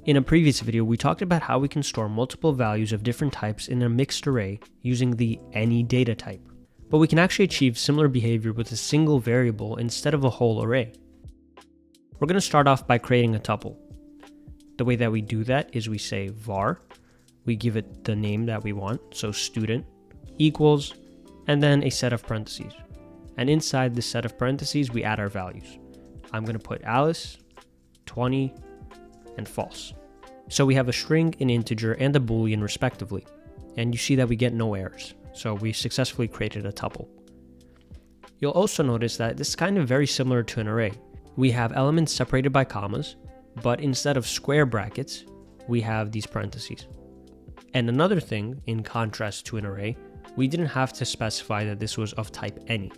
In a previous video, we talked about how we can store multiple values of different types in a mixed array using the any data type. But we can actually achieve similar behavior with a single variable instead of a whole array. We're going to start off by creating a tuple. The way that we do that is we say var, we give it the name that we want, so student, equals, and then a set of parentheses. And inside this set of parentheses, we add our values. I'm going to put Alice, 20, and false. So we have a string, an integer, and a boolean respectively. And you see that we get no errors. So we successfully created a tuple. You'll also notice that this is kind of very similar to an array. We have elements separated by commas, but instead of square brackets, we have these parentheses. And another thing, in contrast to an array, we didn't have to specify that this was of type any.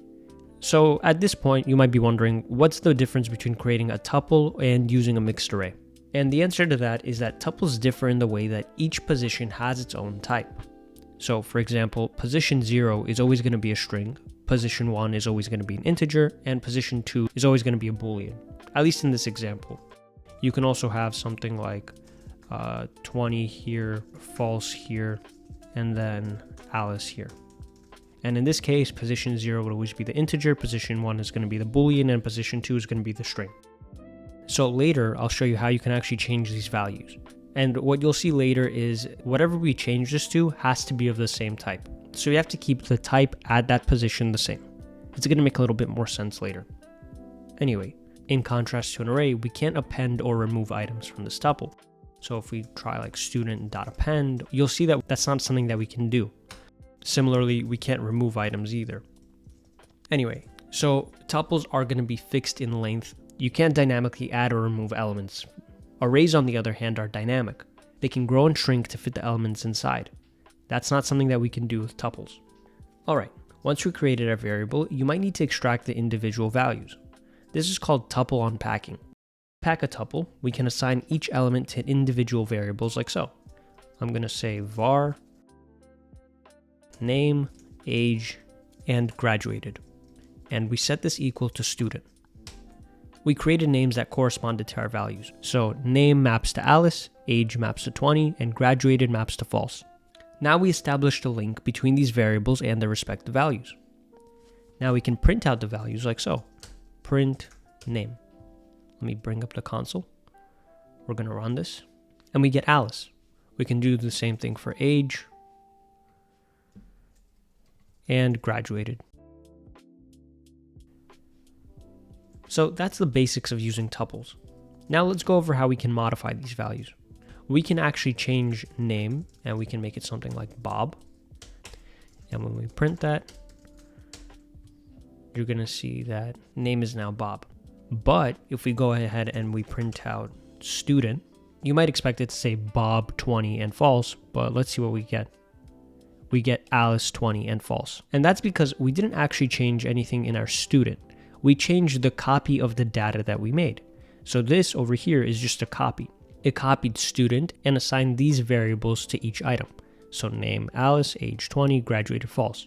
So at this point, you might be wondering, what's the difference between creating a tuple and using a mixed array? And the answer to that is that tuples differ in the way that each position has its own type. So for example, position 0 is always going to be a string, position 1 is always going to be an integer, and position 2 is always going to be a boolean, at least in this example. You can also have something like 20 here, false here, and then Alice here. And in this case, position 0 would always be the integer, position 1 is going to be the boolean, and position 2 is going to be the string. So later, I'll show you how you can actually change these values. And what you'll see later is whatever we change this to has to be of the same type. So you have to keep the type at that position the same. It's going to make a little bit more sense later. Anyway, in contrast to an array, we can't append or remove items from this tuple. So if we try like student.append, you'll see that that's not something that we can do. Similarly, we can't remove items either. Anyway, so tuples are going to be fixed in length. You can't dynamically add or remove elements. Arrays, on the other hand, are dynamic. They can grow and shrink to fit the elements inside. That's not something that we can do with tuples. Alright, once we created our variable, you might need to extract the individual values. This is called tuple unpacking. To pack a tuple, we can assign each element to individual variables like so. I'm going to say var, name, age, and graduated. And we set this equal to student. We created names that corresponded to our values. So name maps to Alice, age maps to 20, and graduated maps to false. Now we established a link between these variables and their respective values. Now we can print out the values like so. Print name. Let me bring up the console. We're going to run this. And we get Alice. We can do the same thing for age and graduated. So that's the basics of using tuples. Now let's go over how we can modify these values. We can actually change name and we can make it something like Bob. And when we print that, you're going to see that name is now Bob. But if we go ahead and we print out student, you might expect it to say Bob 20 and false, but let's see what we get. We get Alice 20 and false. And that's because we didn't actually change anything in our student. We changed the copy of the data that we made. So this over here is just a copy. It copied student and assigned these variables to each item. So name Alice, age 20, graduated false.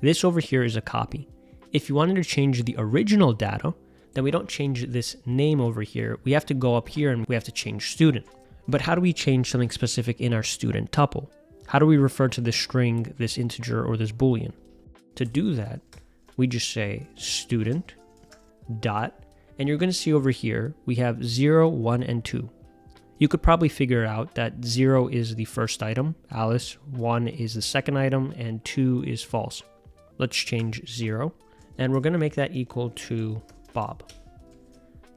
This over here is a copy. If you wanted to change the original data, then we don't change this name over here. We have to go up here and we have to change student. But how do we change something specific in our student tuple? How do we refer to this string, this integer, or this boolean? To do that, we just say student dot, and you're going to see over here, we have 0, 1, and 2. You could probably figure out that 0 is the first item, Alice, 1 is the second item, and 2 is false. Let's change 0, and we're going to make that equal to Bob.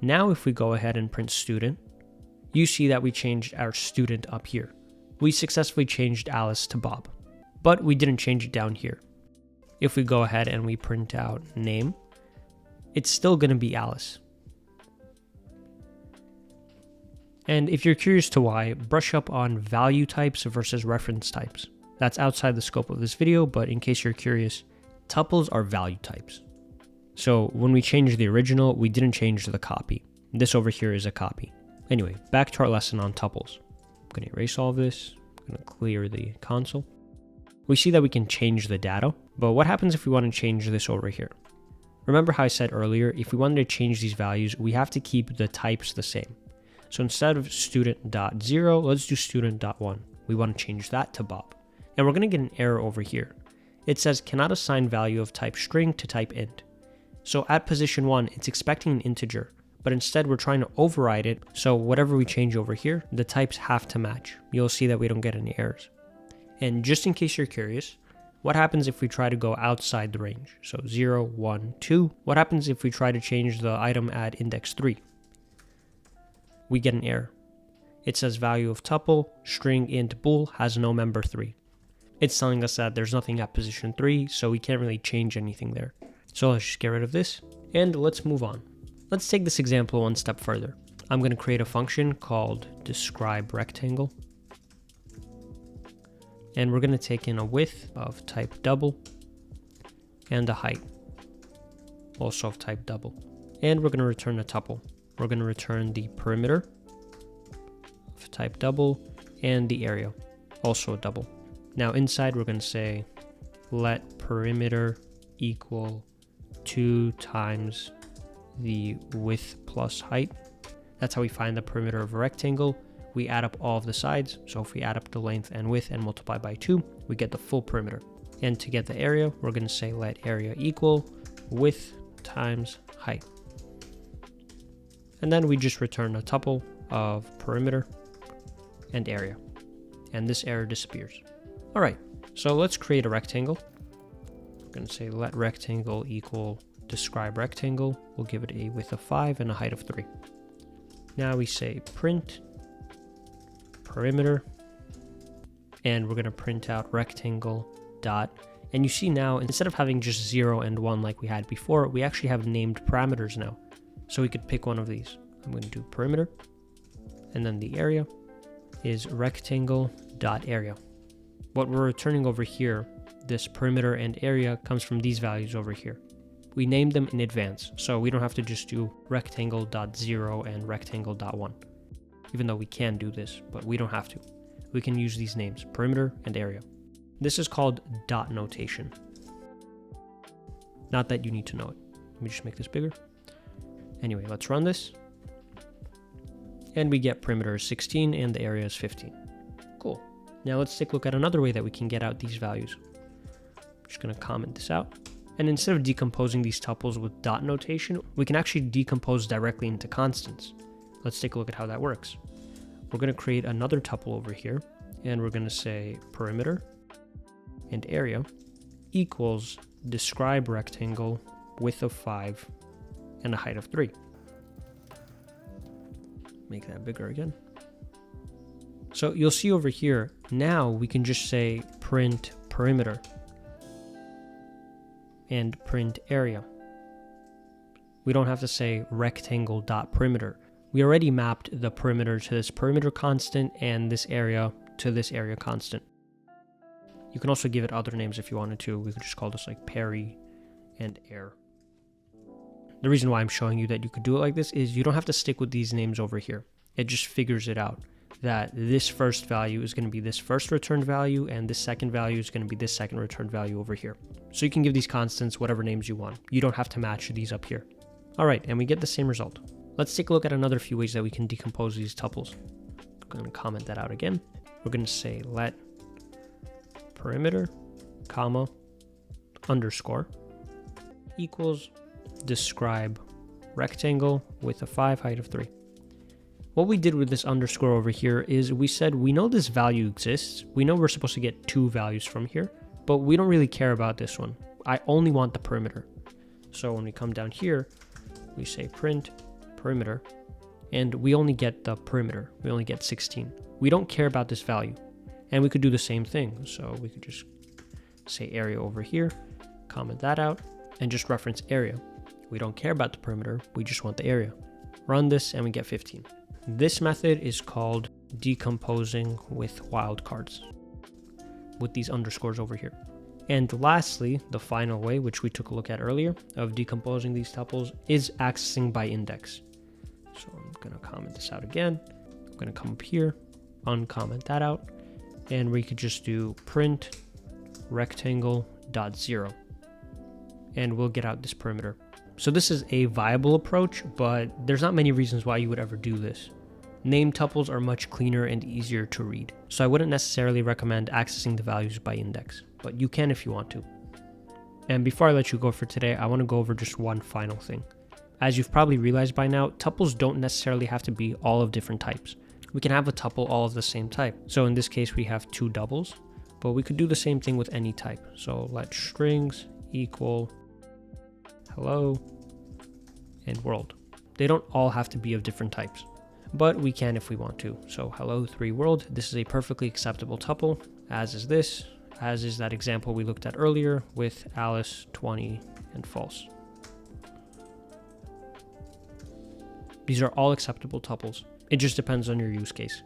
Now if we go ahead and print student, you see that we changed our student up here. We successfully changed Alice to Bob, but we didn't change it down here. If we go ahead and we print out name, it's still going to be Alice. And if you're curious to why, brush up on value types versus reference types. That's outside the scope of this video, but in case you're curious, tuples are value types. So when we changed the original, we didn't change the copy. This over here is a copy. Anyway, back to our lesson on tuples. I'm going to erase all of this. I'm going to clear the console. We see that we can change the data, but what happens if we want to change this over here? Remember how I said earlier, if we wanted to change these values, we have to keep the types the same. So instead of student.0, let's do student.1. We want to change that to Bob. And we're going to get an error over here. It says cannot assign value of type string to type int. So at position 1, it's expecting an integer, but instead we're trying to override it. So whatever we change over here, the types have to match. You'll see that we don't get any errors. And just in case you're curious, what happens if we try to go outside the range? So 0, 1, 2. What happens if we try to change the item at index 3? We get an error. It says value of tuple, string int bool has no member 3. It's telling us that there's nothing at position 3, so we can't really change anything there. So let's just get rid of this, and let's move on. Let's take this example one step further. I'm going to create a function called describeRectangle. And we're going to take in a width of type double and a height, also of type double. And we're going to return a tuple. We're going to return the perimeter of type double and the area, also a double. Now inside we're going to say let perimeter equal 2 times the width plus height. That's how we find the perimeter of a rectangle. We add up all of the sides. So if we add up the length and width and multiply by 2, we get the full perimeter. And to get the area, we're going to say let area equal width times height. And then we just return a tuple of perimeter and area. And this error disappears. All right, so let's create a rectangle. We're going to say let rectangle equal describeRectangle. We'll give it a width of 5 and a height of 3. Now we say print perimeter, and we're going to print out rectangle dot. And you see now, instead of having just 0 and 1 like we had before, we actually have named parameters now. So we could pick one of these. I'm going to do perimeter, and then the area is rectangle dot area. What we're returning over here, this perimeter and area, comes from these values over here. We named them in advance, so we don't have to just do rectangle.0 and rectangle.1. Even though we can do this, but we don't have to. We can use these names, perimeter and area. This is called dot notation. Not that you need to know it. Let me just make this bigger. Anyway, let's run this. And we get perimeter is 16 and the area is 15. Cool. Now let's take a look at another way that we can get out these values. I'm just going to comment this out. And instead of decomposing these tuples with dot notation, we can actually decompose directly into constants. Let's take a look at how that works. We're going to create another tuple over here, and we're going to say perimeter and area equals describeRectangle width of 5 and a height of 3. Make that bigger again. So you'll see over here, now we can just say print perimeter and print area. We don't have to say rectangle.perimeter. We already mapped the perimeter to this perimeter constant and this area to this area constant. You can also give it other names if you wanted to. We could just call this like Perry and air. The reason why I'm showing you that you could do it like this is you don't have to stick with these names over here. It just figures it out that this first value is going to be this first returned value and this second value is going to be this second returned value over here. So you can give these constants whatever names you want. You don't have to match these up here. All right, and we get the same result. Let's take a look at another few ways that we can decompose these tuples. I'm going to comment that out again. We're going to say let perimeter, comma, underscore equals describe rectangle with a 5 height of 3. What we did with this underscore over here is we said we know this value exists. We know we're supposed to get 2 values from here, but we don't really care about this one. I only want the perimeter. So when we come down here, we say print perimeter, and we only get the perimeter. We only get 16. We don't care about this value. And we could do the same thing. So we could just say area over here, comment that out, and just reference area. We don't care about the perimeter. We just want the area. Run this and we get 15. This method is called decomposing with wildcards, with these underscores over here. And lastly, the final way, which we took a look at earlier, of decomposing these tuples is accessing by index. So I'm going to comment this out again. I'm going to come up here, uncomment that out, and we could just do print rectangle.0, and we'll get out this perimeter. So this is a viable approach, but there's not many reasons why you would ever do this. Named tuples are much cleaner and easier to read, so I wouldn't necessarily recommend accessing the values by index, but you can if you want to. And before I let you go for today, I want to go over just one final thing. As you've probably realized by now, tuples don't necessarily have to be all of different types. We can have a tuple all of the same type. So in this case, we have two doubles, but we could do the same thing with any type. So let strings equal hello and world. They don't all have to be of different types, but we can if we want to. So hello 3 world, this is a perfectly acceptable tuple, as is this, as is that example we looked at earlier with Alice 20 and false. These are all acceptable tuples. It just depends on your use case.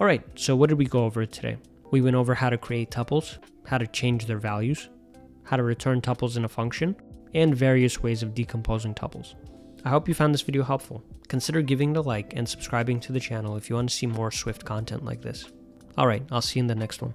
Alright, so what did we go over today? We went over how to create tuples, how to change their values, how to return tuples in a function, and various ways of decomposing tuples. I hope you found this video helpful. Consider giving it a like and subscribing to the channel if you want to see more Swift content like this. Alright, I'll see you in the next one.